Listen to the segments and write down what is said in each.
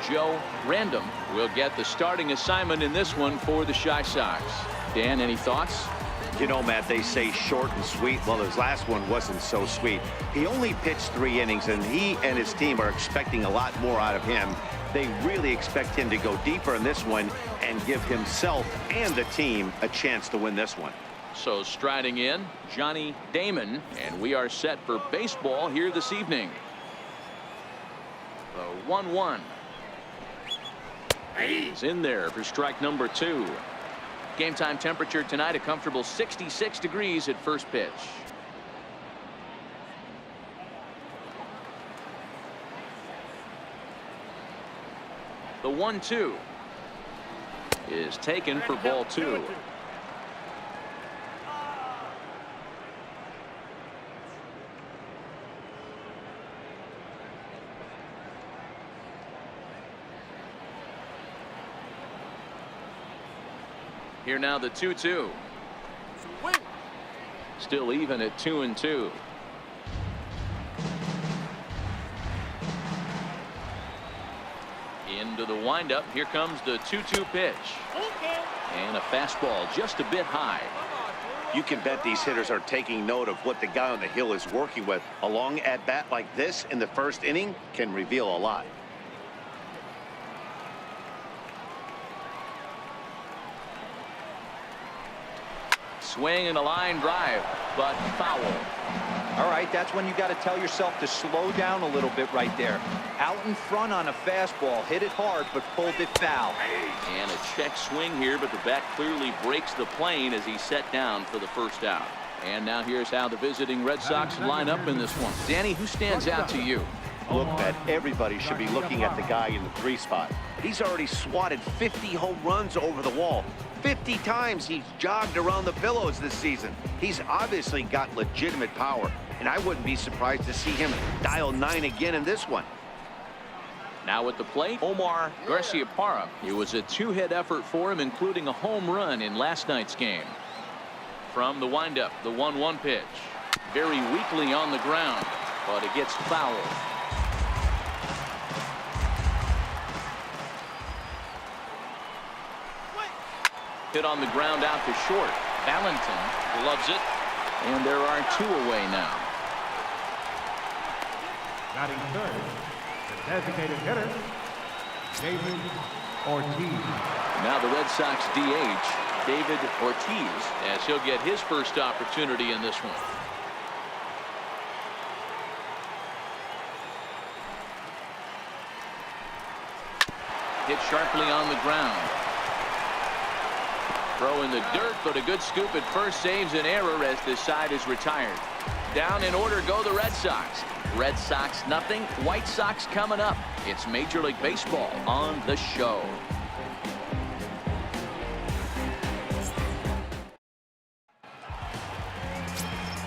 Joe Random will get the starting assignment in this one for the Chi Sox. Dan, any thoughts? You know, Matt, they say short and sweet. Well, his last one wasn't so sweet. He only pitched 3 innings, and he and his team are expecting a lot more out of him. They really expect him to go deeper in this one and give himself and the team a chance to win this one. So striding in, Johnny Damon, and we are set for baseball here this evening. The 1-1. He's in there for strike number 2. Game time temperature tonight, a comfortable 66 degrees at first pitch. The 1-2 is taken for ball 2. Here now the 2-2. Still even at 2-2. Into the windup. Here comes the 2-2 pitch. And a fastball just a bit high. You can bet these hitters are taking note of what the guy on the hill is working with. A long at bat like this in the first inning can reveal a lot. Swing and a line drive, but foul. All right, that's when you got to tell yourself to slow down a little bit right there. Out in front on a fastball, hit it hard, but pulled it foul. And a check swing here, but the bat clearly breaks the plane as he's set down for the first out. And now here's how the visiting Red Sox line up in this one. Danny, who stands out to you? Look, Matt, everybody should be looking at the guy in the 3 spot. He's already swatted 50 home runs over the wall. 50 times he's jogged around the pillows this season. He's obviously got legitimate power, and I wouldn't be surprised to see him dial 9 again in this one. Now at the plate, Omar Garciaparra. It was a 2-hit effort for him, including a home run in last night's game. From the windup, the 1-1 pitch. Very weakly on the ground, but it gets fouled. Hit on the ground out to short. Valentin loves it. And there are 2 away now. Batting third, the designated hitter, David Ortiz. Now the Red Sox DH, David Ortiz, as he'll get his first opportunity in this one. Hit sharply on the ground. Throw in the dirt, but a good scoop at first saves an error as this side is retired. Down in order go the Red Sox. Red Sox nothing, White Sox coming up. It's Major League Baseball on the show.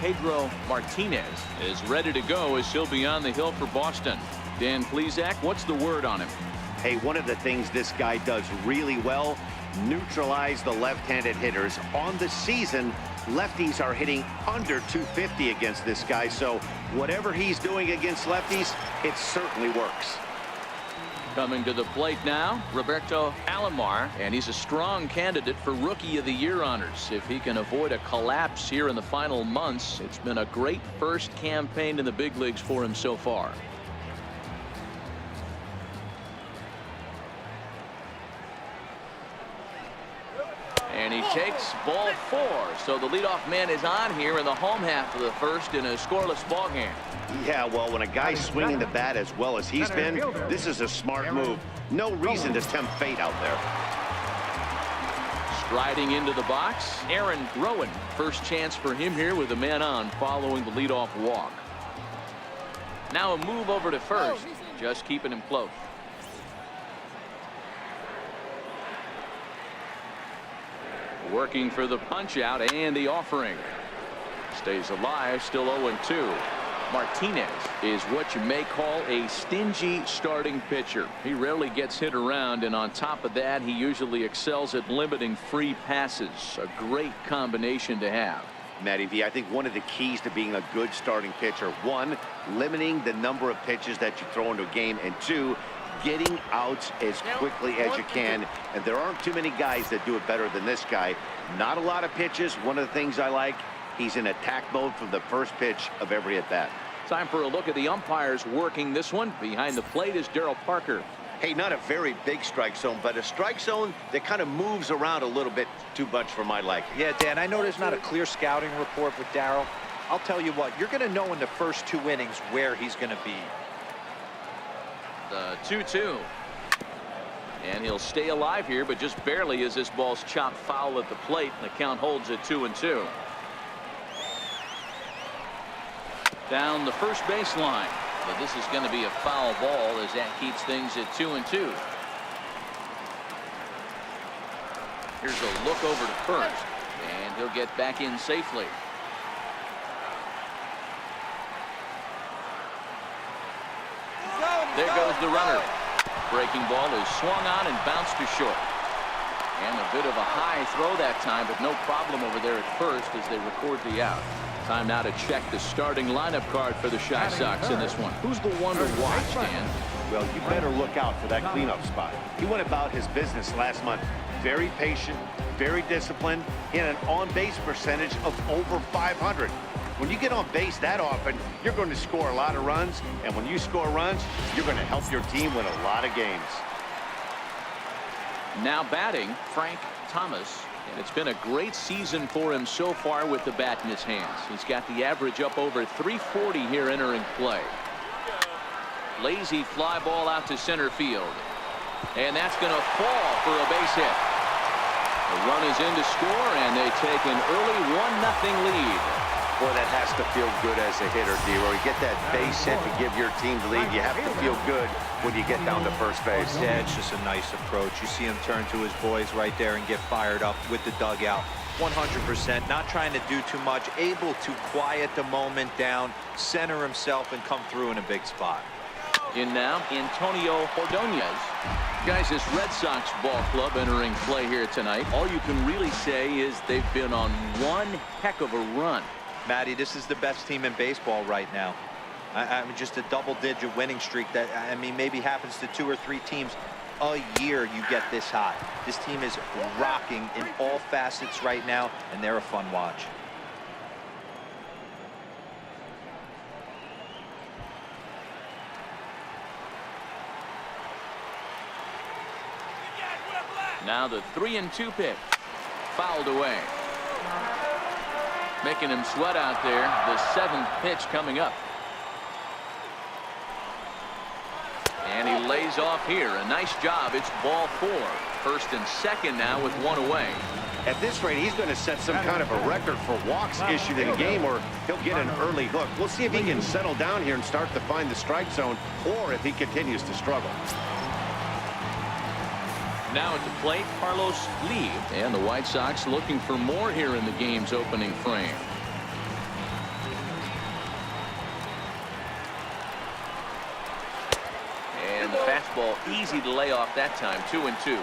Pedro Martinez is ready to go as he'll be on the hill for Boston. Dan Plesac, what's the word on him? Hey, one of the things this guy does really well, neutralize the left-handed hitters. On the season, lefties are hitting under 250 against this guy, so whatever he's doing against lefties, it certainly works. Coming to the plate now, Roberto Alomar, and he's a strong candidate for Rookie of the Year honors. If he can avoid a collapse here in the final months, it's been a great first campaign in the big leagues for him so far. And he takes ball 4. So the leadoff man is on here in the home half of the first in a scoreless ball game. Yeah, well, when a guy's swinging the bat as well as he's been, this is a smart move. No reason to tempt fate out there. Striding into the box, Aaron Rowan. First chance for him here with a man on following the leadoff walk. Now a move over to first, just keeping him close. Working for the punch out and the offering. Stays alive, still 0-2. Martinez is what you may call a stingy starting pitcher. He rarely gets hit around, and on top of that, he usually excels at limiting free passes. A great combination to have. Matty V, I think one of the keys to being a good starting pitcher, 1, limiting the number of pitches that you throw into a game, and 2, getting outs as quickly as you can, and there aren't too many guys that do it better than this guy. Not a lot of pitches. One of the things I like, he's in attack mode from the first pitch of every at-bat. Time for a look at the umpires working this one. Behind the plate is Darryl Parker. Hey, not a very big strike zone, but a strike zone that kind of moves around a little bit too much for my liking. Yeah, Dan, I know there's not a clear scouting report with Darryl. I'll tell you what, you're going to know in the first 2 innings where he's going to be. The 2-2. And he'll stay alive here, but just barely as this ball's chopped foul at the plate, and the count holds at 2-2. Down the first baseline. But this is going to be a foul ball as that keeps things at 2-2. Here's a look over to first, and he'll get back in safely. There goes the runner. Breaking ball is swung on and bounced to short. And a bit of a high throw that time, but no problem over there at first as they record the out. Time now to check the starting lineup card for the Chi Sox in this one. Who's the one to watch, Dan? Well, you better look out for that cleanup spot. He went about his business last month. Very patient, very disciplined, and an on-base percentage of over 500. When you get on base that often, you're going to score a lot of runs, and when you score runs, you're going to help your team win a lot of games. Now batting, Frank Thomas. And it's been a great season for him so far with the bat in his hands. He's got the average up over 340 here entering play. Lazy fly ball out to center field. And that's going to fall for a base hit. The run is in to score, and they take an early 1-0 lead. Boy, that has to feel good as a hitter, D-Roy. You get that base hit to give your team the lead. You have to feel good when you get down to first base. Yeah, it's just a nice approach. You see him turn to his boys right there and get fired up with the dugout. 100%, not trying to do too much, able to quiet the moment down, center himself, and come through in a big spot. In now, Antonio Ordonez. Guys, this Red Sox ball club entering play here tonight. All you can really say is they've been on one heck of a run. Matty, this is the best team in baseball right now. I mean, just a double-digit winning streak that, I mean, maybe happens to 2 or 3 teams a year you get this high. This team is rocking in all facets right now, and they're a fun watch. Now the 3-2 pitch. Fouled away. Making him sweat out there. The 7th pitch coming up. And he lays off here. A nice job. It's ball 4. First and second now with 1 away. At this rate, he's going to set some kind of a record for walks issued in a game, or he'll get an early hook. We'll see if he can settle down here and start to find the strike zone, or if he continues to struggle. Now at the plate, Carlos Lee. And the White Sox looking for more here in the game's opening frame. And the fastball easy to lay off that time. 2-2.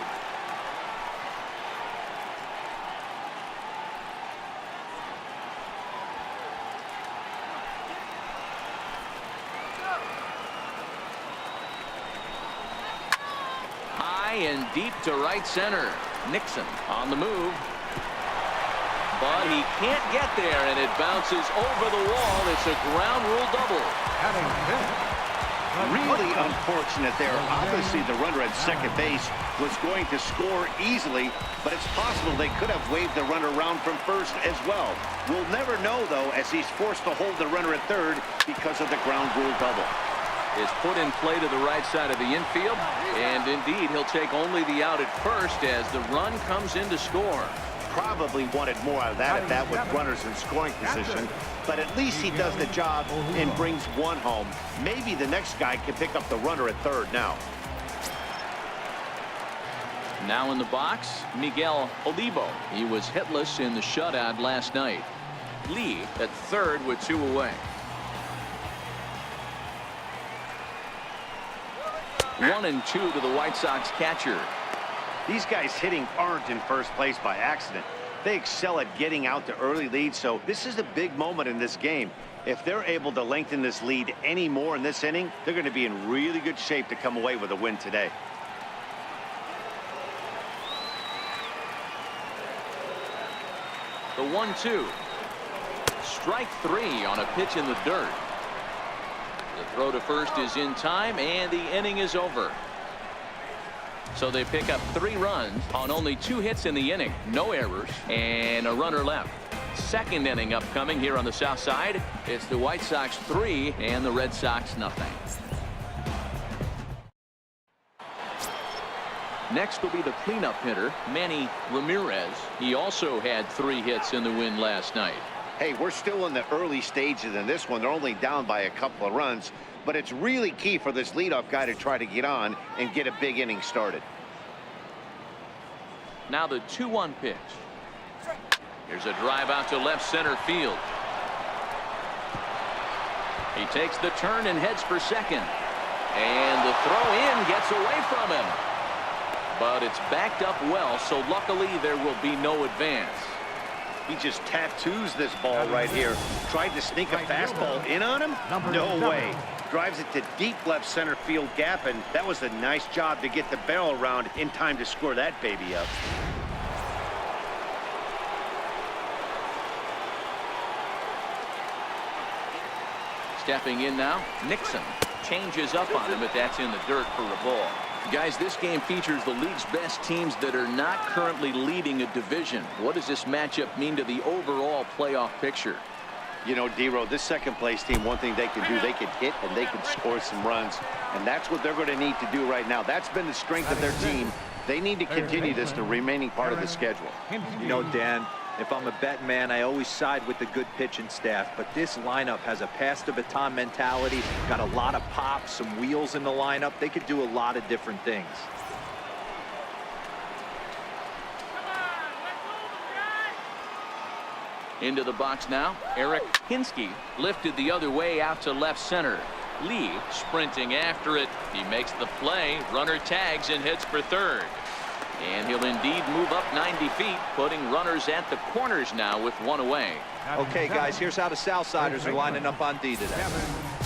And deep to right center. Nixon on the move. But he can't get there, and it bounces over the wall. It's a ground rule double. Really unfortunate there. Obviously, the runner at second base was going to score easily, but it's possible they could have waved the runner around from first as well. We'll never know, though, as he's forced to hold the runner at third because of the ground rule double. Is put in play to the right side of the infield, and indeed he'll take only the out at first as the run comes in to score. Probably wanted more out of that at bat with runners in scoring position, but at least he does the job and brings 1 home. Maybe the next guy can pick up the runner at third now. Now in the box, Miguel Olivo. He was hitless in the shutout last night. Lee at third with 2 away. 1-2 to the White Sox catcher. These guys hitting aren't in first place by accident. They excel at getting out to early leads, so this is a big moment in this game. If they're able to lengthen this lead any more in this inning, they're going to be in really good shape to come away with a win today. The 1-2. Strike 3 on a pitch in the dirt. The throw to first is in time, and the inning is over. So they pick up 3 runs on only 2 hits in the inning. No errors and a runner left. Second inning upcoming here on the south side. It's the White Sox 3 and the Red Sox nothing. Next will be the cleanup hitter, Manny Ramirez. He also had 3 hits in the win last night. Hey, we're still in the early stages in this one. They're only down by a couple of runs, but it's really key for this leadoff guy to try to get on and get a big inning started. Now the 2-1 pitch. Here's a drive out to left center field. He takes the turn and heads for second. And the throw in gets away from him. But it's backed up well, so luckily there will be no advance. He just tattoos this ball right here. Tried to sneak a fastball in on him? No way. Drives it to deep left center field gap, and that was a nice job to get the barrel around in time to score that baby up. Stepping in now, Nixon changes up on him, but that's in the dirt for a ball. Guys, this game features the league's best teams that are not currently leading a division. What does this matchup mean to the overall playoff picture? You know, D-Row, this second place team, one thing they can do, they can hit and they can score some runs. And that's what they're going to need to do right now. That's been the strength of their team. They need to continue this the remaining part of the schedule. You know, Dan, if I'm a bet man, I always side with the good pitching staff, but this lineup has a pass the baton mentality, got a lot of pop, some wheels in the lineup. They could do a lot of different things. Into the box now, Eric Hinsky lifted the other way out to left center. Lee sprinting after it. He makes the play, runner tags and hits for third. And he'll indeed move up 90 feet, putting runners at the corners now with 1 away. Okay, guys, here's how the Southsiders are lining up on D today.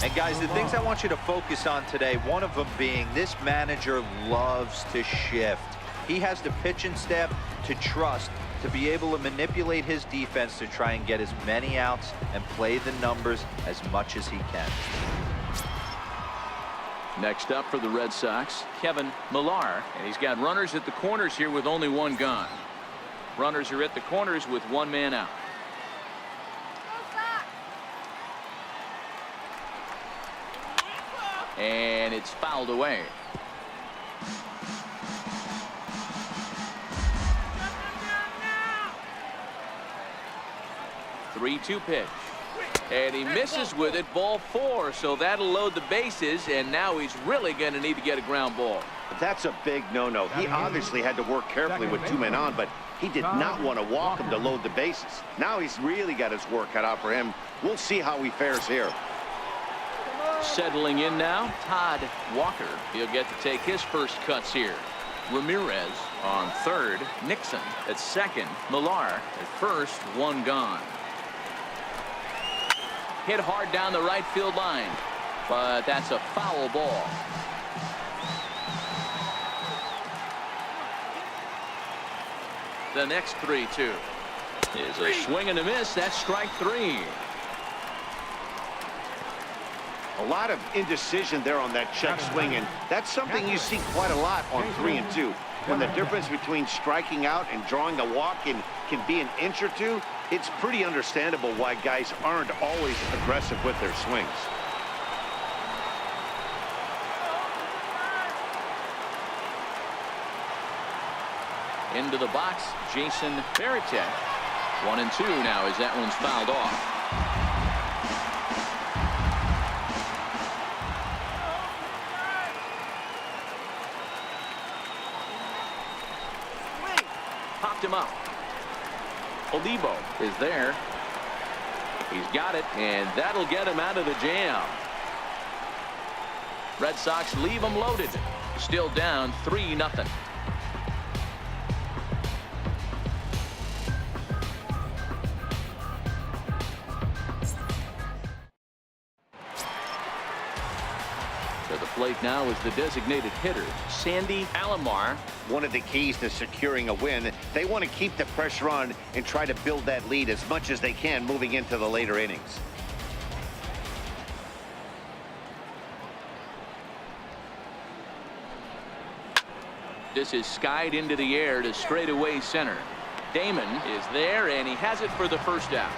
And, guys, the things I want you to focus on today, one of them being this manager loves to shift. He has the pitching staff to trust to be able to manipulate his defense to try and get as many outs and play the numbers as much as he can. Next up for the Red Sox, Kevin Millar, and he's got runners at the corners here with only 1 gone. Runners are at the corners with 1 man out. And it's fouled away. The 3-2 pitch. And he misses with it, ball 4, so that'll load the bases, and now he's really going to need to get a ground ball. That's a big no-no. He obviously had to work carefully with 2 men on, but he did not want to walk him to load the bases. Now he's really got his work cut out for him. We'll see how he fares here. Settling in now, Todd Walker. He'll get to take his first cuts here. Ramirez on third, Nixon at second, Millar at first, 1 gone. Hit hard down the right field line, but that's a foul ball. The next 3-2 is a swing and a miss. That's strike 3. A lot of indecision there on that check swing, and that's something you see quite a lot on 3 and 2. When the difference between striking out and drawing a walk can be an inch or 2, it's pretty understandable why guys aren't always aggressive with their swings. Into the box, Jason Varitek. 1 and 2 now as that one's fouled off. Popped him up. Olivo is there. He's got it, and that'll get him out of the jam. Red Sox leave him loaded. Still down 3-0. plate now is the designated hitter, Sandy Alomar. One of the keys to securing a win, they want to keep the pressure on and try to build that lead as much as they can moving into the later innings. This is skied into the air to straightaway center. Damon is there, and he has it for the first out.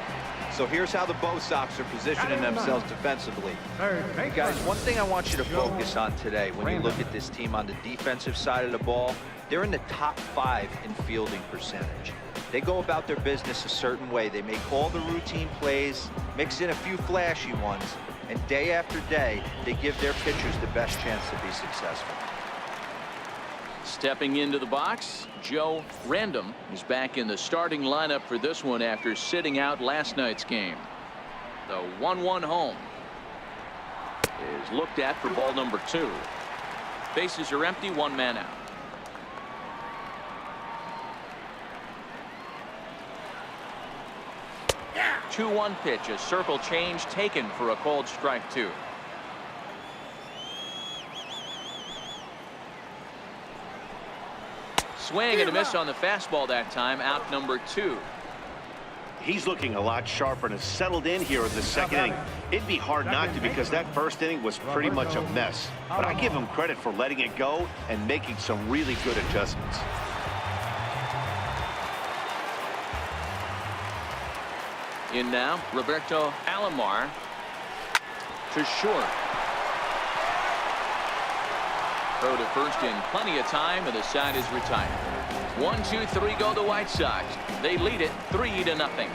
So here's how the Bo Sox are positioning themselves defensively. Guys, one thing I want you to focus on today when you look at this team on the defensive side of the ball, they're in the top 5 in fielding percentage. They go about their business a certain way. They make all the routine plays, mix in a few flashy ones, and day after day, they give their pitchers the best chance to be successful. Stepping into the box, Joe Random is back in the starting lineup for this one after sitting out last night's game. The 1-1 home is looked at for ball number 2. Bases are empty, 1 man out. Yeah. 2-1 pitch, a circle change taken for a called strike 2. Swing and a miss on the fastball that time, out number 2. He's looking a lot sharper and has settled in here in the second inning. It'd be hard not to because that first inning was pretty much a mess. But I give him credit for letting it go and making some really good adjustments. In now, Roberto Alomar to short. Throw to first in plenty of time, and the side is retired. 1, 2, 3 go the White Sox. They lead it 3-0.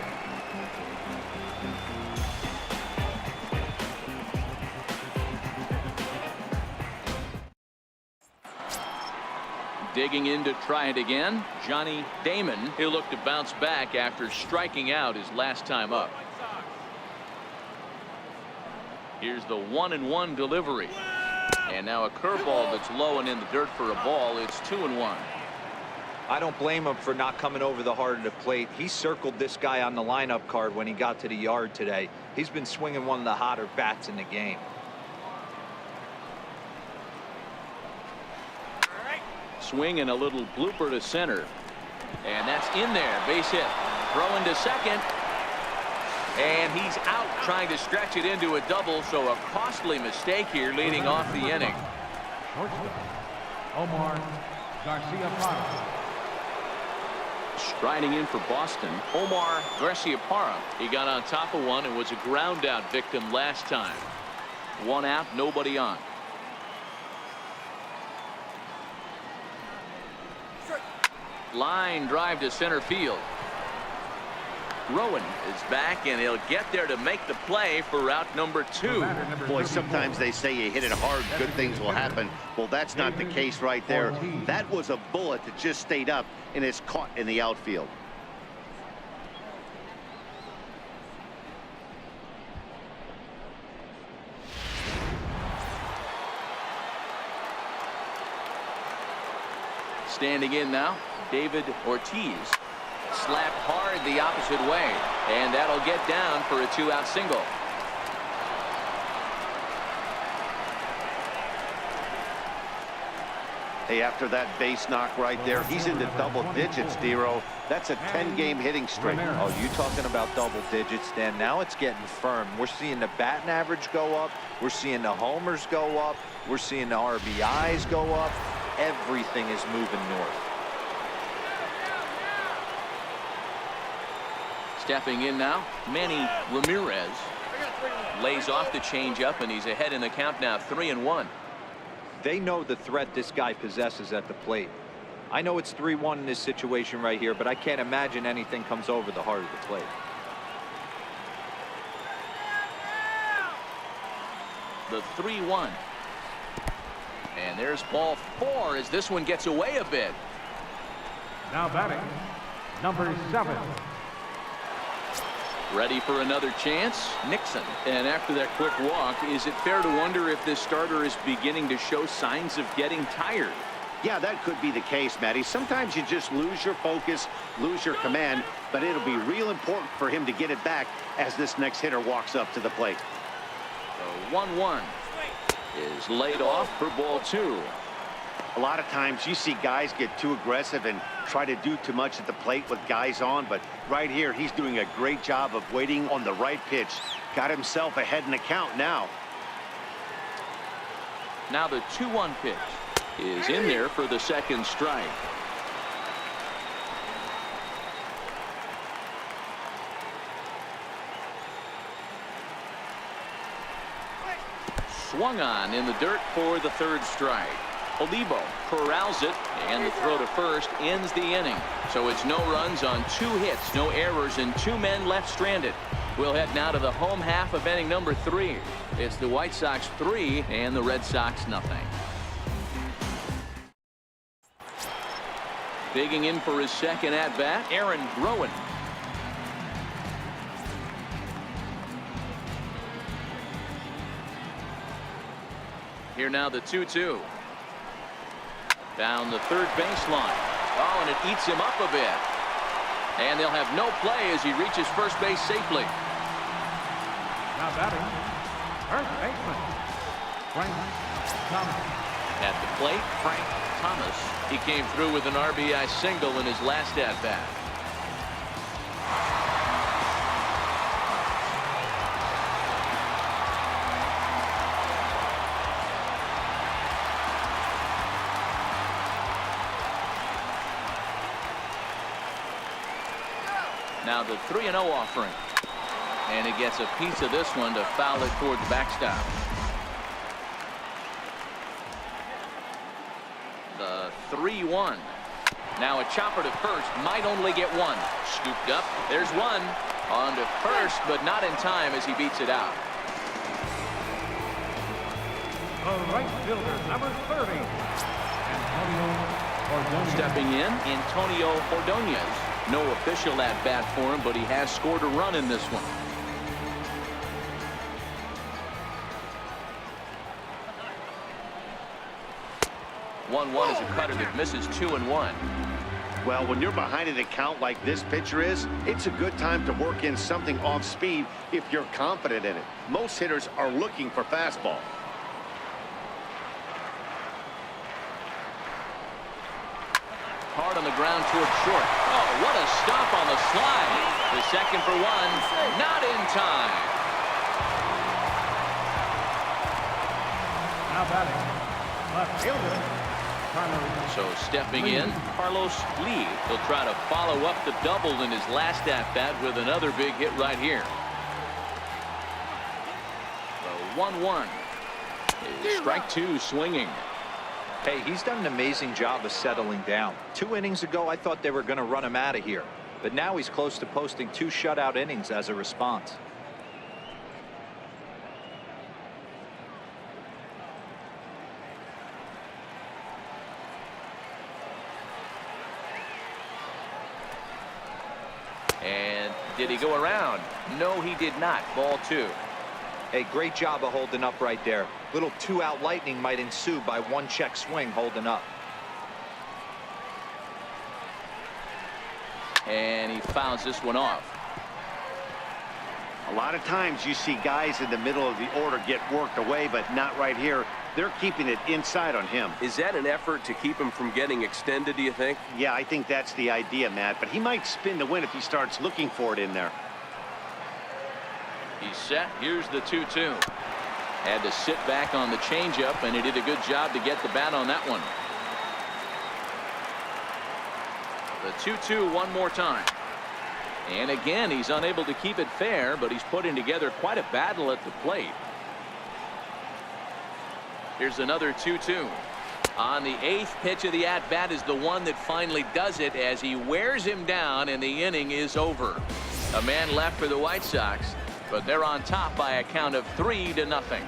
Digging in to try it again, Johnny Damon. He'll look to bounce back after striking out his last time up. Here's the 1-1 delivery. And now a curveball that's low and in the dirt for a ball. It's 2-1. I don't blame him for not coming over the heart of the plate. He circled this guy on the lineup card when he got to the yard today. He's been swinging one of the hotter bats in the game. Swing and a little blooper to center. And that's in there. Base hit. Throwing to second. And he's out trying to stretch it into a double, so a costly mistake here leading off the inning. Omar Garcia-Parra. Striding in for Boston, Omar Garcia-Parra. He got on top of one and was a ground out victim last time. 1 out, nobody on. Line drive to center field. Rowan is back, and he'll get there to make the play for route number 2. Boy, sometimes they say you hit it hard, good things will happen. Well, that's not the case right there. That was a bullet that just stayed up and is caught in the outfield. Standing in now, David Ortiz. Slapped hard the opposite way, and that'll get down for a 2-out single. Hey, after that base knock right there, he's into double digits, Dero. That's a 10-game hitting streak. Oh, you talking about double digits, Dan? Now it's getting firm. We're seeing the batting average go up. We're seeing the homers go up. We're seeing the RBIs go up. Everything is moving north. Stepping in now, Manny Ramirez lays off the changeup, and he's ahead in the count now, 3-1. They know the threat this guy possesses at the plate. I know it's 3-1 in this situation right here, but I can't imagine anything comes over the heart of the plate. The 3-1. And there's ball 4 as this one gets away a bit. Now batting, number 7. Ready for another chance, Nixon. And after that quick walk, is it fair to wonder if this starter is beginning to show signs of getting tired? Yeah, that could be the case, Matty. Sometimes you just lose your focus, lose your command, but it'll be real important for him to get it back as this next hitter walks up to the plate. So 1-1. is laid off for ball 2. A lot of times you see guys get too aggressive and try to do too much at the plate with guys on, but right here he's doing a great job of waiting on the right pitch. Got himself ahead in the count now. Now the 2-1 pitch is in there for the second strike. Swung on in the dirt for the third strike. Olivo corrals it, and the throw to first ends the inning. So it's no runs on 2 hits, no errors, and 2 men left stranded. We'll head now to the home half of inning number 3. It's the White Sox 3 and the Red Sox nothing. Digging in for his second at bat, Aaron Rowan. Here now the 2-2. Down the third baseline. Oh, and it eats him up a bit. And they'll have no play as he reaches first base safely. Now batting, first baseman, Frank Thomas. At the plate, Frank Thomas. He came through with an RBI single in his last at bat. Now the 3-0 offering. And he gets a piece of this one to foul it toward the backstop. The 3-1. Now a chopper to first. Might only get one. Scooped up. There's one. On to first, but not in time as he beats it out. The right fielder, number 30, Antonio Ordonez. Stepping in, Antonio Ordonez. No official at bat for him, but he has scored a run in this one. One is a cutter that misses 2-1. Well, when you're behind an account like this pitcher is, it's a good time to work in something off speed if you're confident in it. Most hitters are looking for fastball. Hard on the ground toward short. Oh, what a stop on the slide. The second for one, not in time. Now batting, left fielder, Carlos. So stepping in, Carlos Lee. He'll try to follow up the double in his last at bat with another big hit right here. The 1-1 is strike 2 swinging. Hey, he's done an amazing job of settling down. 2 innings ago, I thought they were going to run him out of here. But now he's close to posting 2 shutout innings as a response. And did he go around? No, he did not. Ball 2. Hey, great job of holding up right there. Little 2-out lightning might ensue by 1 check swing holding up. And he fouls this one off. A lot of times you see guys in the middle of the order get worked away, but not right here. They're keeping it inside on him. Is that an effort to keep him from getting extended, do you think? Yeah, I think that's the idea, Matt, but he might spin the win if he starts looking for it in there. He's set. Here's the 2-2. Had to sit back on the changeup, and he did a good job to get the bat on that one. The 2-2 one more time. And again, he's unable to keep it fair, but he's putting together quite a battle at the plate. Here's another 2-2. On the 8th pitch of the at-bat is the one that finally does it as he wears him down, and the inning is over. A man left for the White Sox, but they're on top by a count of 3-0.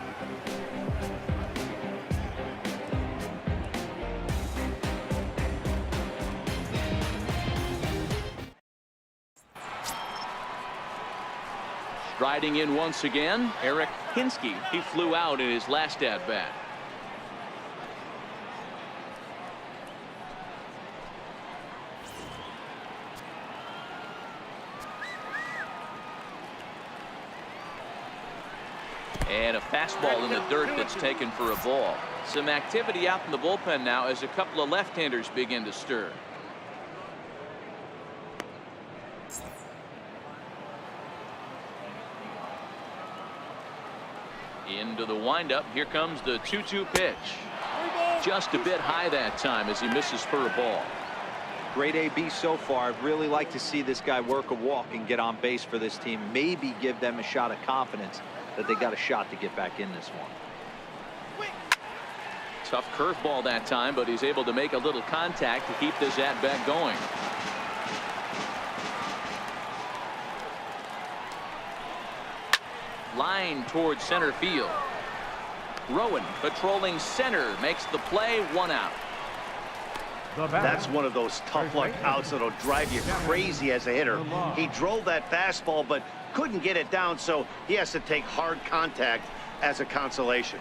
Striding in once again, Eric Hinsky. He flew out in his last at-bat. And a fastball in the dirt that's taken for a ball. Some activity out in the bullpen now as a couple of left-handers begin to stir. Into the windup. Here comes the 2-2 pitch. Just a bit high that time as he misses for a ball. Great AB so far. I'd really like to see this guy work a walk and get on base for this team. Maybe give them a shot of confidence that they got a shot to get back in this one. Tough curveball that time, but he's able to make a little contact to keep this at-bat going. Line towards center field. Rowan patrolling center makes the play. 1 out. That's one of those tough luck outs that'll drive you crazy as a hitter. He drove that fastball but couldn't get it down, so he has to take hard contact as a consolation.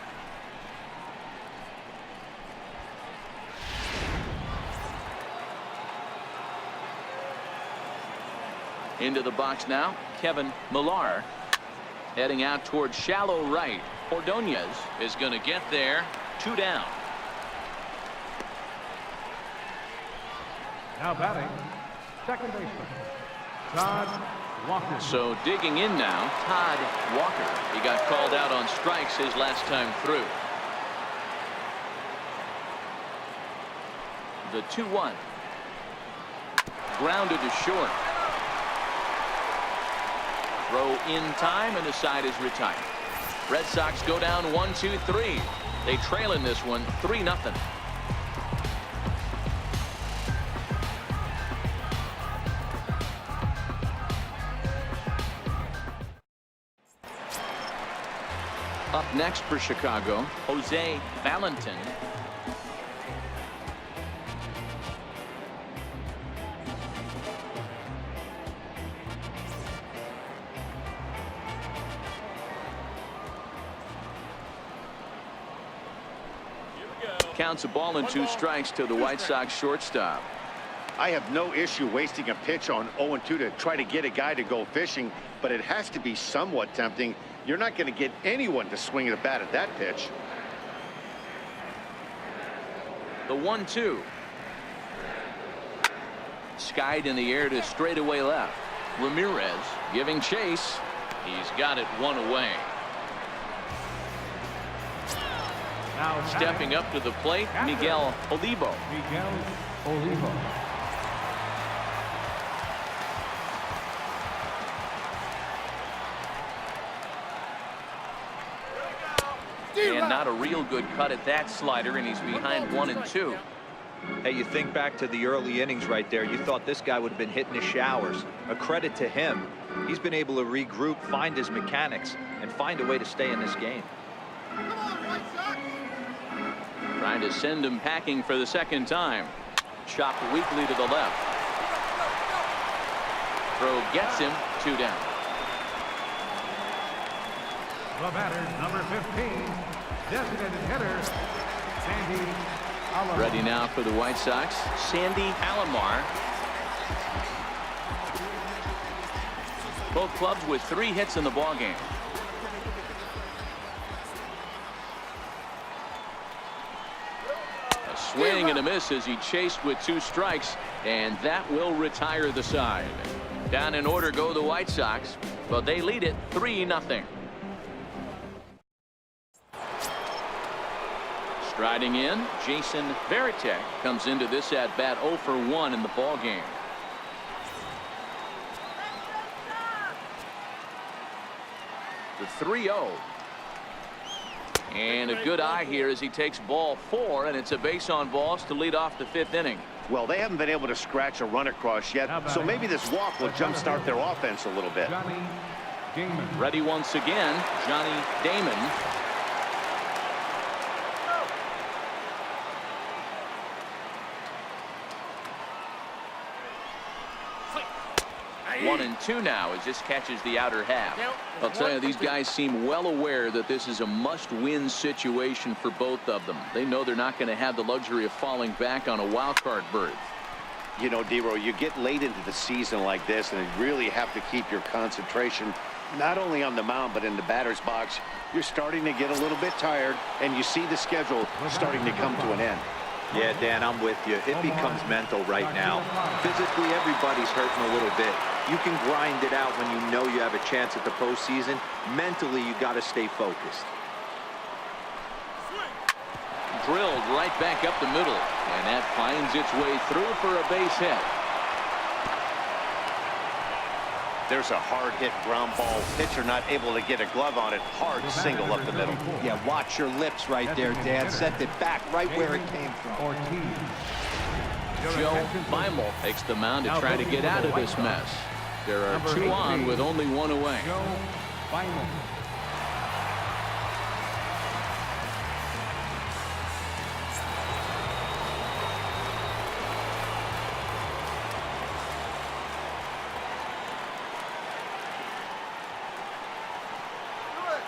Into the box now, Kevin Millar. Heading out towards shallow right. Ordonez is going to get there. 2 down. Now batting, second baseman, Todd Walker. So digging in now, Todd Walker. He got called out on strikes his last time through. The 2-1. Grounded to short. Throw in time, and the side is retired. Red Sox go down 1-2-3. They trail in this one 3-0. Up next for Chicago, Jose Valentin. Counts a ball and 2 strikes to the White Sox shortstop. I have no issue wasting a pitch on 0-2 to try to get a guy to go fishing, but it has to be somewhat tempting. You're not going to get anyone to swing the bat at that pitch. The 1-2. Skied in the air to straightaway left. Ramirez giving chase. He's got it 1 away. Now Stepping up to the plate, Miguel Olivo. Miguel Olivo. And not a real good cut at that slider, and he's behind 1 and 2. Hey, you think back to the early innings right there. You thought this guy would have been hitting his showers. A credit to him. He's been able to regroup, find his mechanics, and find a way to stay in this game. Trying to send him packing for the second time. Chopped weakly to the left. Throw gets him. 2 down. The batter, number 15, designated hitter, Sandy Alomar. Ready now for the White Sox, Sandy Alomar. Both clubs with 3 hits in the ballgame. A swing and a miss as he chased with 2 strikes, and that will retire the side. Down in order go the White Sox, but they lead it 3-0. Striding in, Jason Varitek comes into this at bat 0 for 1 in the ball game. The 3-0. And a good eye here as he takes ball 4, and it's a base on balls to lead off the 5th inning. Well, they haven't been able to scratch a run across yet, so maybe this walk will jumpstart their offense a little bit. Johnny Damon. Ready once again, Johnny Damon. One and 2 now as this catches the outer half. I'll tell you, these guys seem well aware that this is a must-win situation for both of them. They know they're not going to have the luxury of falling back on a wild card berth. You know, Dero, you get late into the season like this and you really have to keep your concentration Not only on the mound, but in the batter's box, you're starting to get a little bit tired, and you see the schedule starting to come to an end. Yeah, Dan, I'm with you. It becomes mental right now. Physically, everybody's hurting a little bit. You can grind it out when you know you have a chance at the postseason. Mentally, you got to stay focused. Drilled right back up the middle, and that finds its way through for a base hit. There's a hard-hit ground ball. Pitcher not able to get a glove on it. Hard single up the middle. Yeah, watch your lips right there, Dan. Sent it back right where it came from. Joe Beimel takes the mound to try to get out of this mess. There are 2 on with only 1 away.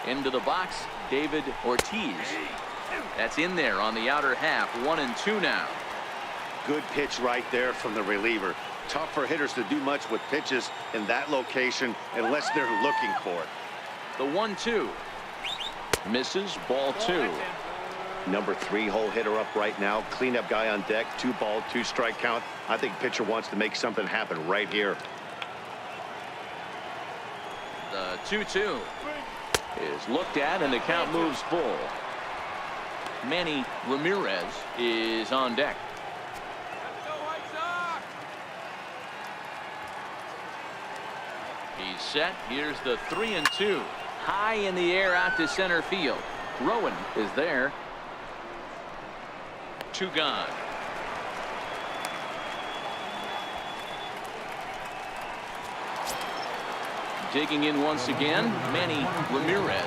Into the box, David Ortiz. That's in there on the outer half. 1-2 now. Good pitch right there from the reliever. Tough for hitters to do much with pitches in that location unless they're looking for it. The 1-2. Misses, ball 2. Number 3 hole hitter up right now. Cleanup guy on deck. 2 ball, 2 strike count. I think pitcher wants to make something happen right here. The 2-2 is looked at, and the count moves full. Manny Ramirez is on deck. He's set. Here's the 3-2. High in the air out to center field. Rowan is there. 2 gone. Digging in once again, Manny Ramirez.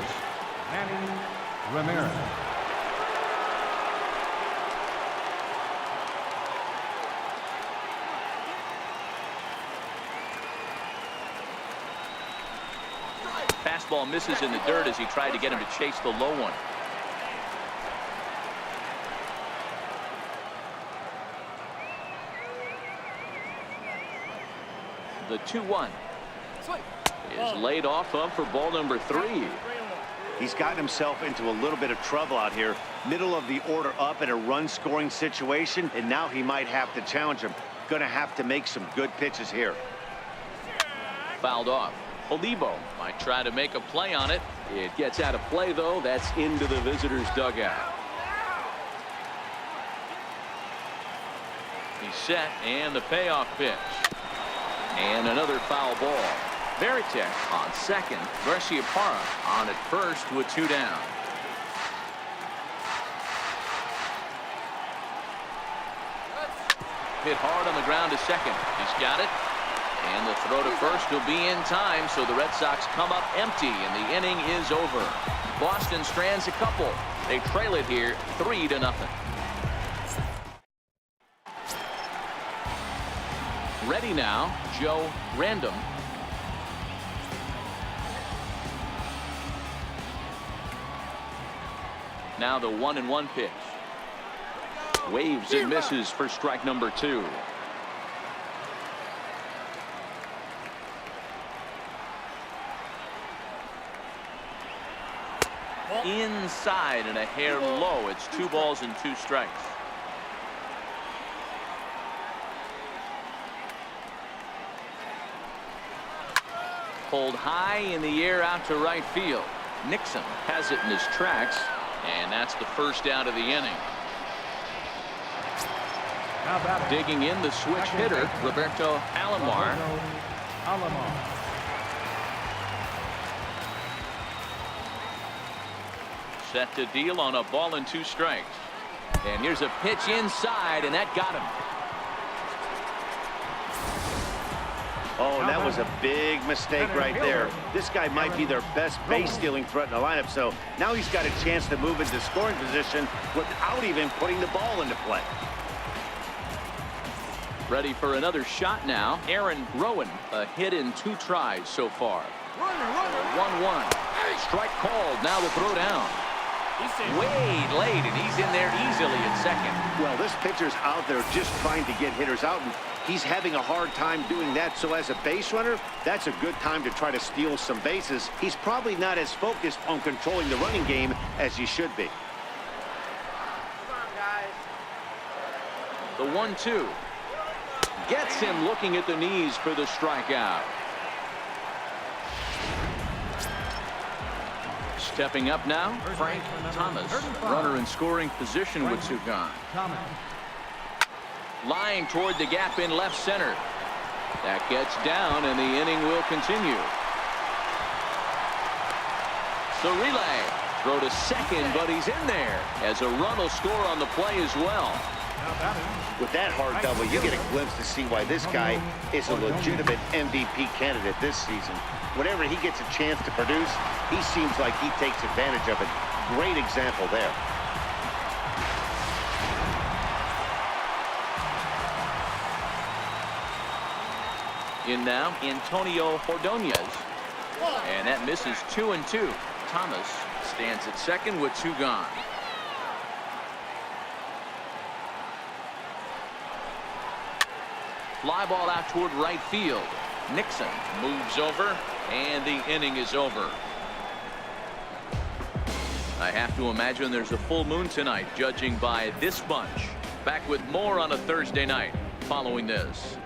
Fastball misses in the dirt as he tried to get him to chase the low one. The 2-1 is laid off of for ball number 3. He's gotten himself into a little bit of trouble out here. Middle of the order up in a run-scoring situation, and now he might have to challenge him. Going to have to make some good pitches here. Fouled off. Olivo might try to make a play on it. It gets out of play, though. That's into the visitor's dugout. He's set, and the payoff pitch. And another foul ball. Veritek on second. Garciaparra on at first with 2 down. Hit hard on the ground to second. He's got it. And the throw to first will be in time, so the Red Sox come up empty, and the inning is over. Boston strands a couple. They trail it here 3-0. Ready now, Joe Random. Now the 1-1 pitch. Waves and misses for strike number 2. Inside and a hair low. It's 2 balls and 2 strikes. Pulled high in the air out to right field. Nixon has it in his tracks, and that's the first out of the inning. Digging in, the switch hitter, Roberto Alomar. Set to deal on a ball and 2 strikes. And here's a pitch inside, and that got him. Oh, and that was a big mistake right there. This guy might be their best base stealing threat in the lineup, so now he's got a chance to move into scoring position without even putting the ball into play. Ready for another shot now. Aaron Rowan, a hit in 2 tries so far. 1-1. Strike called. Now the throw down. Way late, and he's in there easily at second. Well, this pitcher's out there just trying to get hitters out, and he's having a hard time doing that. So as a base runner, that's a good time to try to steal some bases. He's probably not as focused on controlling the running game as he should be. The 1-2 gets him looking at the knees for the strikeout. Stepping up now, Frank Thomas. Runner in scoring position with two gone. Lying toward the gap in left center. That gets down, and the inning will continue. The relay. Throw to second, but he's in there as a run will score on the play as well. With that hard double, you get a glimpse to see why this guy is a legitimate MVP candidate this season. Whenever he gets a chance to produce, he seems like he takes advantage of it. Great example there. In now, Antonio Ordonez. And that misses 2-2. Thomas stands at second with two gone. Fly ball out toward right field. Nixon moves over, and the inning is over. I have to imagine there's a full moon tonight, judging by this bunch. Back with more on a Thursday night following this.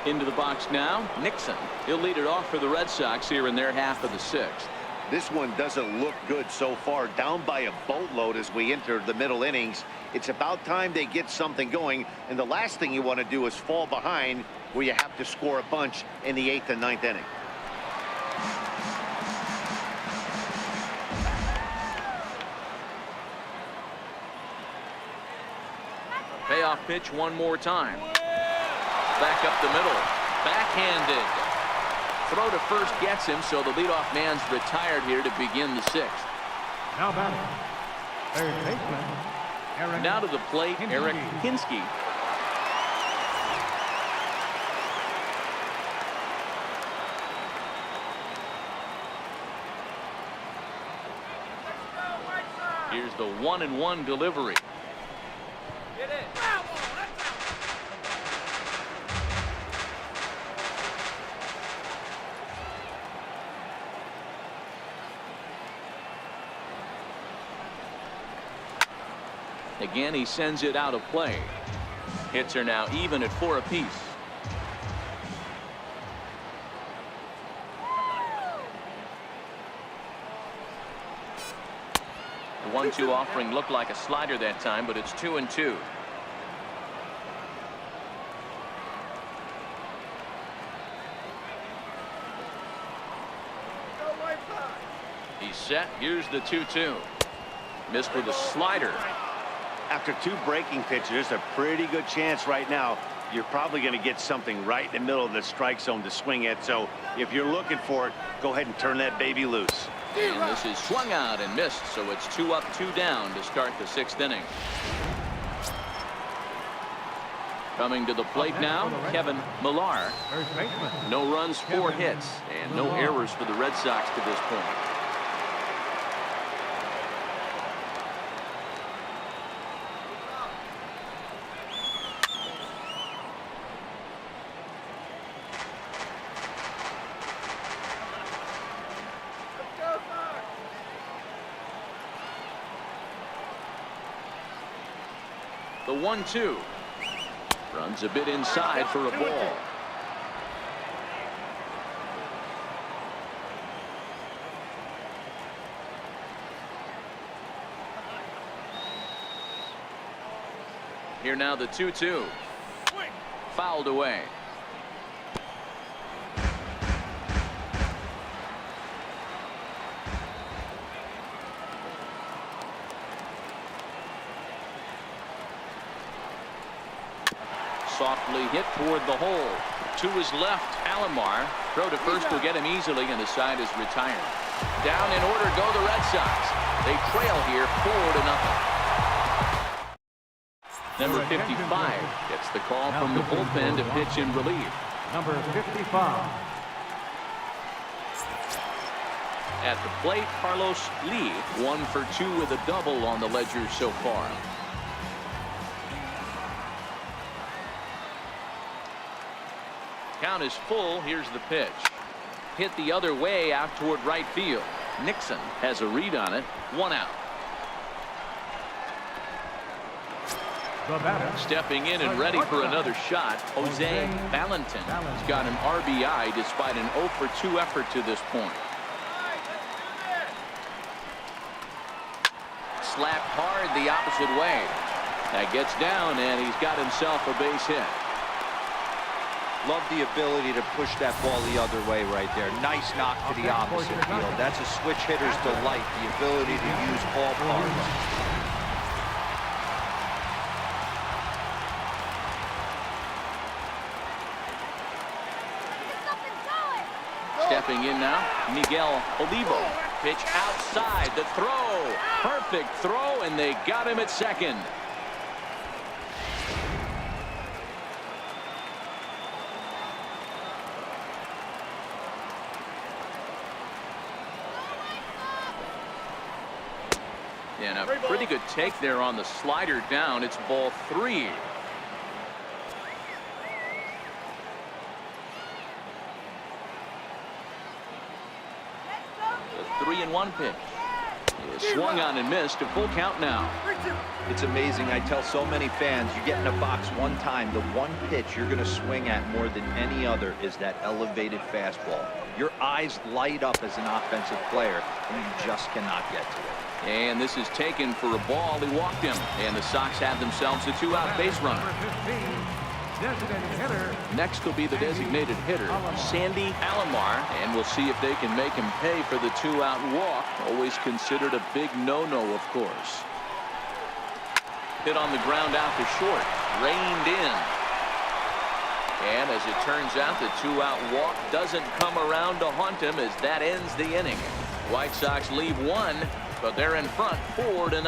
Into the box now, Nixon. He'll lead it off for the Red Sox here in their half of the sixth. This one doesn't look good so far. Down by a boatload as we enter the middle innings. It's about time they get something going, and the last thing you want to do is fall behind where you have to score a bunch in the 8th and 9th inning. Payoff pitch one more time. Back up the middle. Backhanded. Throw to first gets him, so the leadoff man's retired here to begin the sixth. Now batting, third baseman, Eric. Now to the plate, Eric Hinsky. Here's the 1-1 delivery. Get it. Again, he sends it out of play. Hits are now even at 4 apiece. The 1-2 offering looked like a slider that time, but it's 2-2. He's set. Here's the 2-2. Missed with a slider. After two breaking pitches, there's a pretty good chance right now you're probably going to get something right in the middle of the strike zone to swing at. So if you're looking for it, go ahead and turn that baby loose. And this is swung out and missed, so it's 2 up, 2 down to start the 6th inning. Coming to the plate now, Kevin Millar. No runs, 4 hits, and no errors for the Red Sox to this point. The 1-2 runs a bit inside for a ball. Here now the 2-2 fouled away. Softly hit toward the hole. To his left, Alomar. Throw to first will get him easily, and the side is retired. Down in order go the Red Sox. They trail here 4-0. Number 55 gets the call from the bullpen to pitch in relief. Number 55. At the plate, Carlos Lee, 1 for 2 with a double on the ledger so far. Count is full. Here's the pitch. Hit the other way out toward right field. Nixon has a read on it. 1 out. Stepping in and ready for another shot, Jose Valentin. He's got an RBI despite an 0 for 2 effort to this point. Slapped hard the opposite way. That gets down, and he's got himself a base hit. Love the ability to push that ball the other way right there. Nice knock to the opposite field. That's a switch hitter's delight, the ability to use all parts. Stepping in now, Miguel Olivo. Pitch outside, the throw. Perfect throw, and they got him at second. And a pretty good take there on the slider down. It's ball 3. The 3-1 pitch. Is swung on and missed. A full count now. It's amazing. I tell so many fans, you get in a box one time, the one pitch you're going to swing at more than any other is that elevated fastball. Your eyes light up as an offensive player, and you just cannot get to it. And this is taken for a ball. He walked him. And the Sox have themselves a 2-out base runner. Next will be the designated hitter, Sandy Alomar. And we'll see if they can make him pay for the 2-out walk. Always considered a big no-no, of course. Hit on the ground out to short. Reined in. And as it turns out, the 2-out walk doesn't come around to haunt him as that ends the inning. White Sox leave 1. But they're in front 4-0.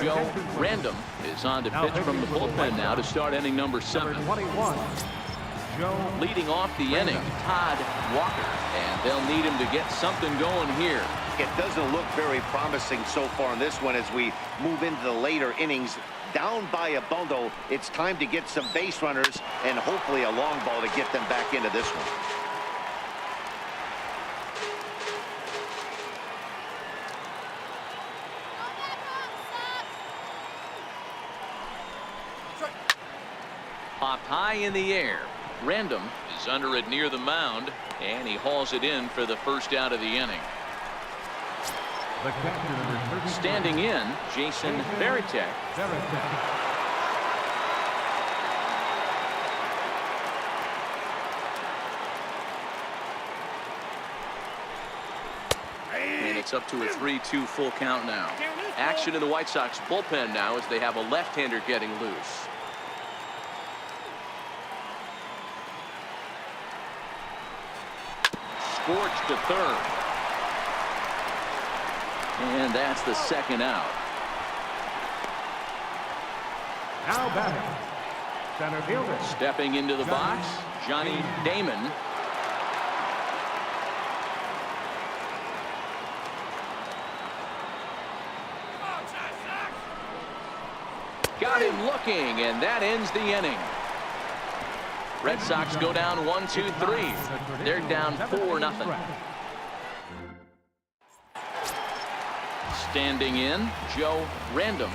Joe Random is on to pitch from the bullpen now to start inning number 7. Leading off the inning, Todd Walker, and they'll need him to get something going here. It doesn't look very promising so far in this one as we move into the later innings. Down by a bundle, it's time to get some base runners and hopefully a long ball to get them back into this one. Popped high in the air. Random is under it near the mound, and he hauls it in for the first out of the inning. Standing in, Jason Varitek. And it's up to a 3-2 full count now. Action in the White Sox bullpen now as they have a left-hander getting loose. Scorched to third. And that's the second out. Now batting, center fielder. Stepping into the box, Johnny Damon. Got him looking, and that ends the inning. Red Sox go down 1-2-3. They're down 4-0. Standing in, Joe Random.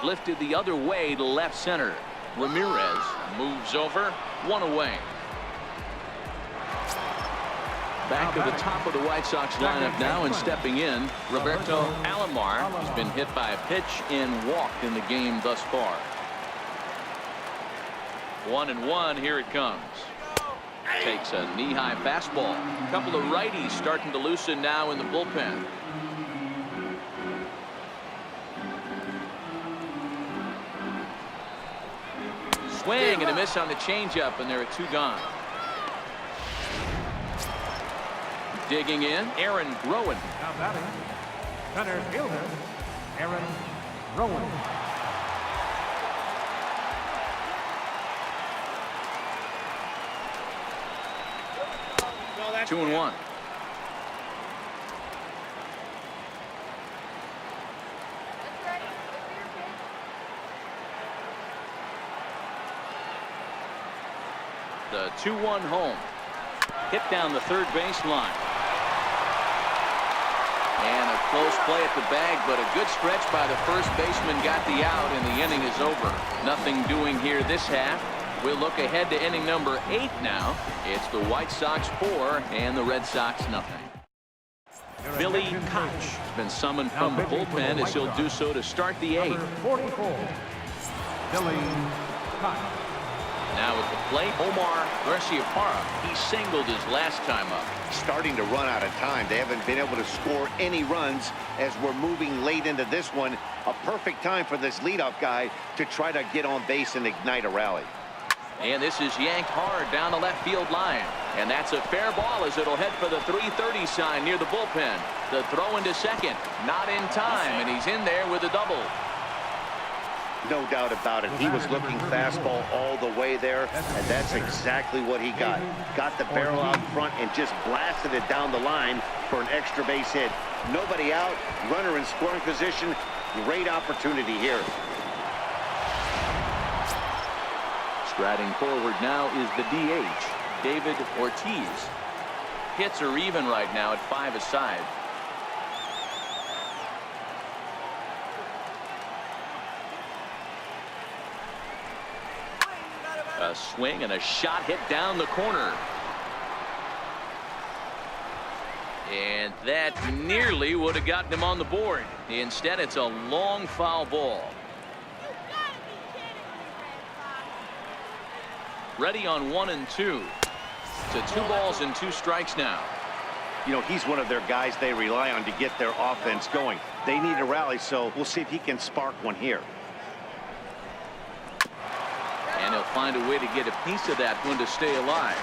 Lifted the other way to left center. Ramirez moves over, 1 away. Back to the top of the White Sox lineup now, and stepping in, Roberto Alomar has been hit by a pitch and walked in the game thus far. 1-1, here it comes. Takes a knee-high fastball. A couple of righties starting to loosen now in the bullpen. Swing and a miss on the changeup, and there are 2 gone. Digging in, Aaron Rowan. Now batting, center fielder, Aaron Rowan. 2-1. The 2-1 home. Hit down the third baseline. And a close play at the bag, but a good stretch by the first baseman got the out, and the inning is over. Nothing doing here this half. We'll look ahead to inning number 8 now. It's the White Sox 4 and the Red Sox nothing. Billy Koch has been summoned from the bullpen as he'll do so to start the 8th. Number 44, Billy Koch. Now at the plate, Omar Garciaparra. He singled his last time up. Starting to run out of time. They haven't been able to score any runs as we're moving late into this one. A perfect time for this leadoff guy to try to get on base and ignite a rally. And this is yanked hard down the left field line. And that's a fair ball as it'll head for the 330 sign near the bullpen. The throw into second. Not in time, and he's in there with a double. No doubt about it. He was looking fastball all the way there, and that's exactly what he got. Got the barrel out front and just blasted it down the line for an extra base hit. Nobody out, runner in scoring position. Great opportunity here. Striding forward now is the DH, David Ortiz. Hits are even right now at 5 aside. A swing and a shot hit down the corner. And that nearly would have gotten him on the board. Instead, it's a long foul ball. Ready on 1 and 2. To 2 balls and 2 strikes now. You know, he's one of their guys they rely on to get their offense going. They need a rally, so we'll see if he can spark one here. And he'll find a way to get a piece of that one to stay alive.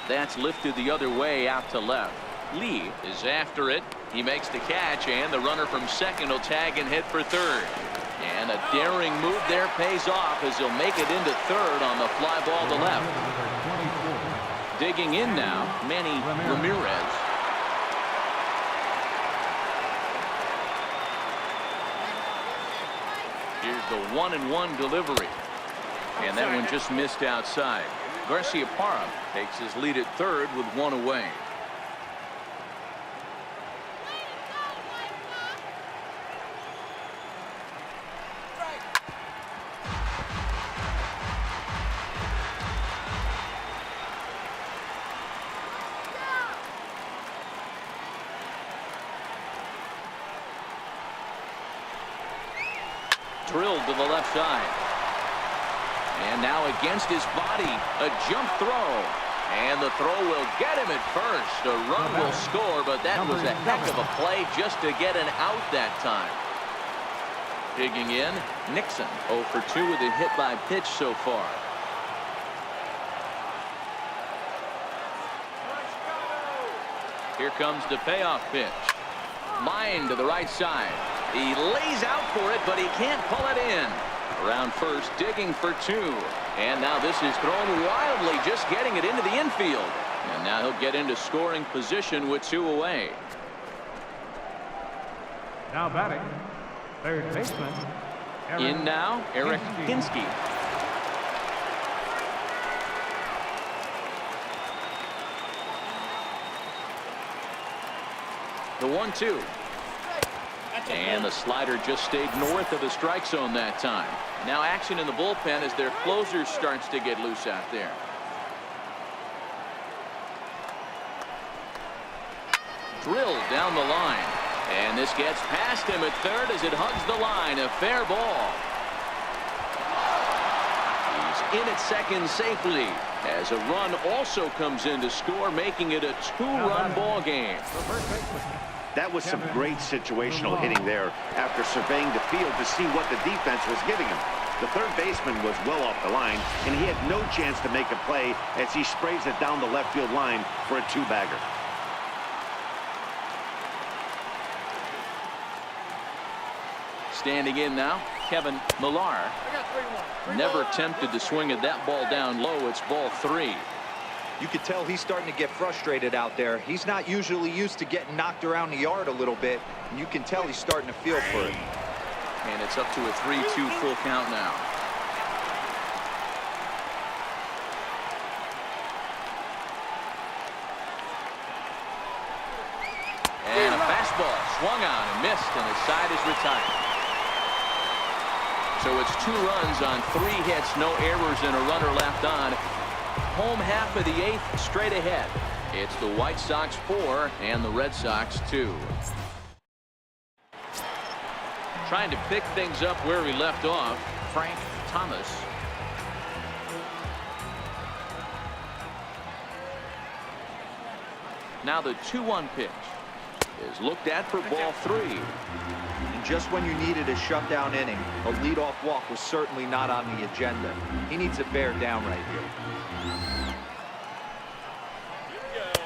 That's lifted the other way out to left. Lee is after it. He makes the catch, and the runner from second will tag and hit for third. And a daring move there pays off as he'll make it into third on the fly ball to left. Digging in now, Manny Ramirez. Here's the 1-1 delivery. And that one just missed outside. Garciaparra takes his lead at third with 1 away. Drilled to the left side. And now against his body, a jump throw. And the throw will get him at first. A run will score, but that was a heck of a play just to get an out that time. Digging in, Nixon 0 for 2 with a hit by pitch so far. Here comes the payoff pitch. Line to the right side. He lays out for it, but he can't pull it in. Around first, digging for 2. And now this is thrown wildly, just getting it into the infield. And now he'll get into scoring position with 2 away. Now batting, third baseman. In now, Eric Hinsky. The 1-2. And the slider just stayed north of the strike zone that time. Now action in the bullpen as their closer starts to get loose out there. Drilled down the line. And this gets past him at third as it hugs the line. A fair ball. He's in at second safely as a run also comes in to score, making it a 2-run ball game. The first baseman, That was some great situational hitting there after surveying the field to see what the defense was giving him. The third baseman was well off the line, and he had no chance to make a play as he sprays it down the left field line for a two-bagger. Standing in now, Kevin Millar. Never attempted to swing at that ball down low. It's ball 3. You could tell he's starting to get frustrated out there. He's not usually used to getting knocked around the yard a little bit, and you can tell he's starting to feel for it. And it's up to a 3-2 full count now. And a fastball swung on and missed, and his side is retired. So it's 2 runs on 3 hits, no errors, and a runner left on. Home half of the 8th, straight ahead. It's the White Sox 4 and the Red Sox 2. Trying to pick things up where we left off, Frank Thomas. Now the 2-1 pitch is looked at for ball 3. And just when you needed a shutdown inning, a leadoff walk was certainly not on the agenda. He needs to bear down right here.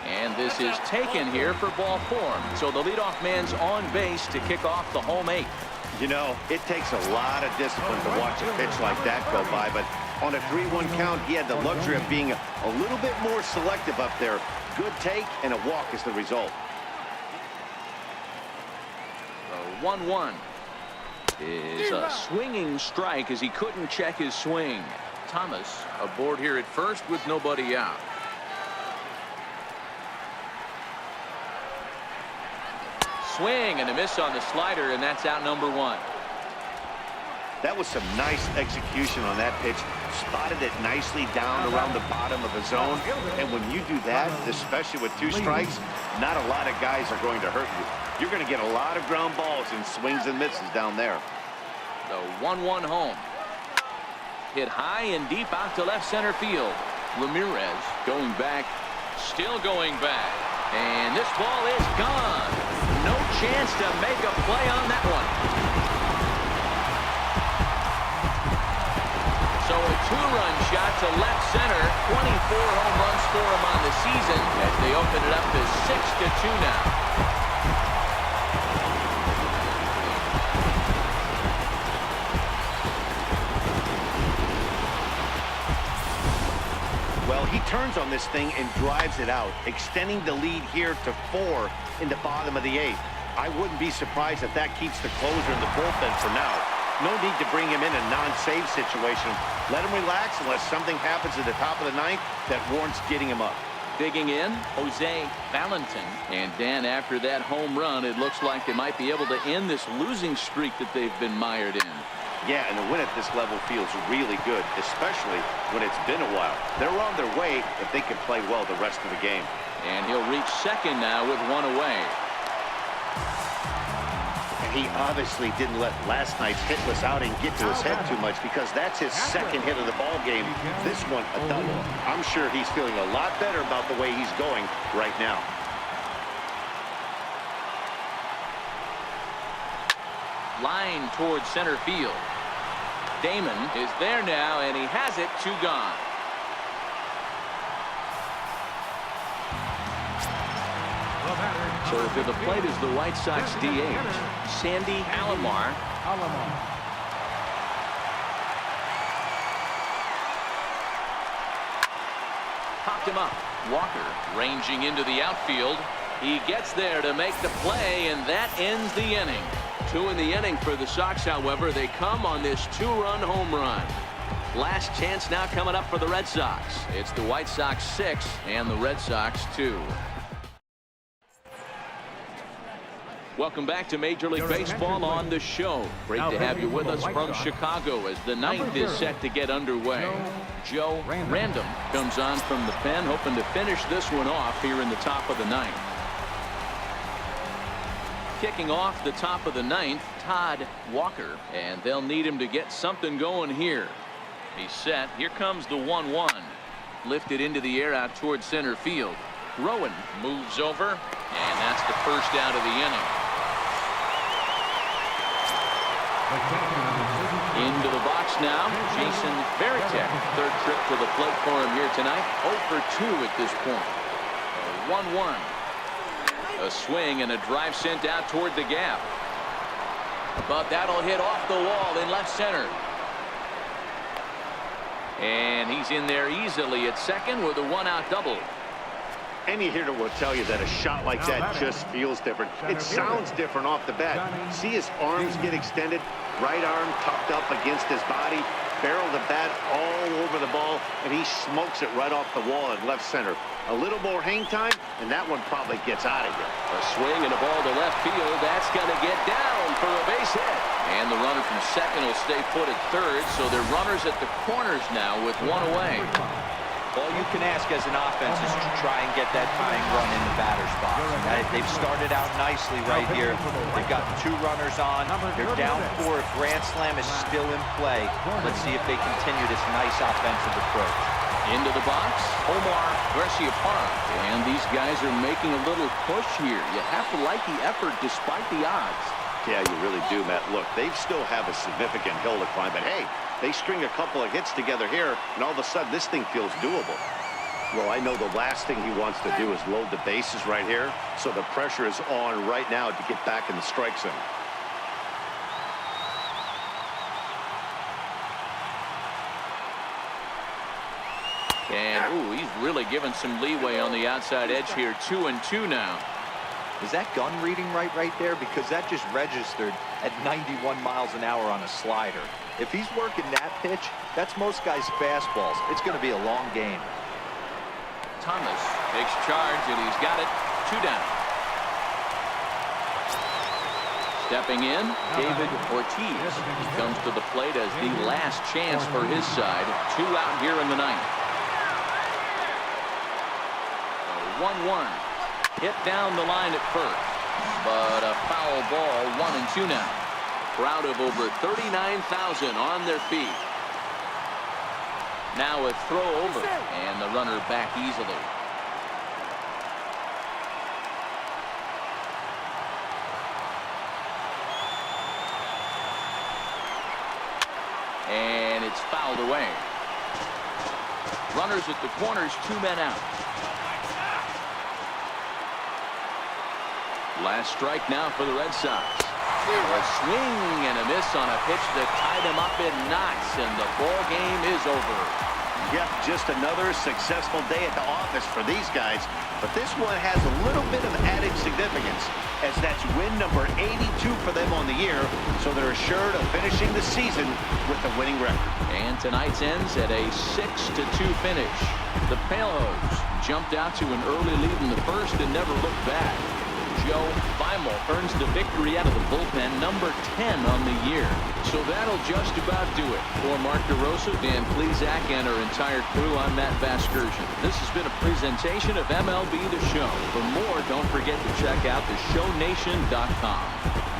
And this is taken here for ball 4. So the leadoff man's on base to kick off the home 8th. You know, it takes a lot of discipline to watch a pitch like that go by, but on a 3-1 count, he had the luxury of being a little bit more selective up there. Good take, and a walk is the result. The 1-1 is a swinging strike as he couldn't check his swing. Thomas aboard here at first with nobody out. Swing and a miss on the slider, and that's out number 1. That was some nice execution on that pitch. Spotted it nicely down around the bottom of the zone. And when you do that, especially with 2 strikes, not a lot of guys are going to hurt you. You're going to get a lot of ground balls and swings and misses down there. The 1-1 home. Hit high and deep out to left center field. Ramirez going back, still going back. And this ball is gone. No chance to make a play on that one. So a 2-run shot to left center. 24 home runs for him on the season as they open it up to 6-2 now. Well, he turns on this thing and drives it out, extending the lead here to 4 in the bottom of the 8th. I wouldn't be surprised if that keeps the closer in the bullpen for now. No need to bring him in a non-save situation. Let him relax unless something happens at the top of the 9th that warrants getting him up. Digging in, Jose Valentin. And Dan, after that home run, it looks like they might be able to end this losing streak that they've been mired in. Yeah, and a win at this level feels really good, especially when it's been a while. They're on their way if they can play well the rest of the game. And he'll reach second now with 1 away. And he obviously didn't let last night's hitless outing get to his head too much, because that's his 2nd hit of the ball game. This one, a double. I'm sure he's feeling a lot better about the way he's going right now. Line towards center field. Damon is there now, and he has it. 2 gone. So to the plate is the White Sox DH, Sandy Alomar. Popped him up. Walker ranging into the outfield. He gets there to make the play, and that ends the inning. 2 in the inning for the Sox, however. They come on this 2-run home run. Last chance now coming up for the Red Sox. It's the White Sox 6 and the Red Sox 2. Welcome back to Major League Baseball on the show. Great to have you with us from Chicago as the 9th is set to get underway. Joe Random comes on from the pen, hoping to finish this one off here in the top of the 9th. Kicking off the top of the 9th, Todd Walker, and they'll need him to get something going here. He's set. Here comes the 1-1. Lifted into the air out towards center field. Rowan moves over, and that's the first out of the inning. Into the box now, Jason Varitek. Third trip to the plate for him here tonight. 0 for 2 at this point. 1-1. A swing and a drive sent out toward the gap. But that'll hit off the wall in left center. And he's in there easily at second with a 1-out double. Any hitter will tell you that a shot like that just feels different. It sounds different off the bat. See his arms get extended, right arm tucked up against his body, barrel the bat all over the ball, and he smokes it right off the wall in left center. A little more hang time, and that one probably gets out of here. A swing and a ball to left field. That's going to get down for a base hit. And the runner from second will stay put at third, so they're runners at the corners now with one away. All you can ask as an offense is to try and get that tying run in the batter's box. They've started out nicely right here. They've got 2 runners on. They're down 4. If Grand Slam is still in play, let's see if they continue this nice offensive approach. Into the box, Omar Garciaparra. And these guys are making a little push here. You have to like the effort despite the odds. Yeah, you really do, Matt. Look, they still have a significant hill to climb, but hey, they string a couple of hits together here, and all of a sudden this thing feels doable. Well, I know the last thing he wants to do is load the bases right here, so the pressure is on right now to get back in the strike zone. And, ooh, he's really given some leeway on the outside edge here. 2-2 now. Is that gun reading right there? Because that just registered at 91 miles an hour on a slider. If he's working that pitch, that's most guys' fastballs. It's going to be a long game. Thomas takes charge, and he's got it. 2 down. Stepping in, David Ortiz. He comes to the plate as the last chance for his side. 2 out here in the ninth. 1-1. Hit down the line at first, but a foul ball. 1-2 now. Crowd of over 39,000 on their feet. Now a throw over, and the runner back easily. And it's fouled away. Runners at the corners, 2 men out. Last strike now for the Red Sox. A swing and a miss on a pitch that tied him up in knots, and the ball game is over. Yep, just another successful day at the office for these guys, but this one has a little bit of added significance, as that's win number 82 for them on the year, so they're assured of finishing the season with a winning record. And tonight's ends at a 6-2 finish. The Palos jumped out to an early lead in the first and never looked back. Joe Beimel earns the victory out of the bullpen, number 10 on the year. So that'll just about do it. For Mark DeRosa, Dan Plesac, and our entire crew, I'm Matt Vasgersian. This has been a presentation of MLB The Show. For more, don't forget to check out theshownation.com.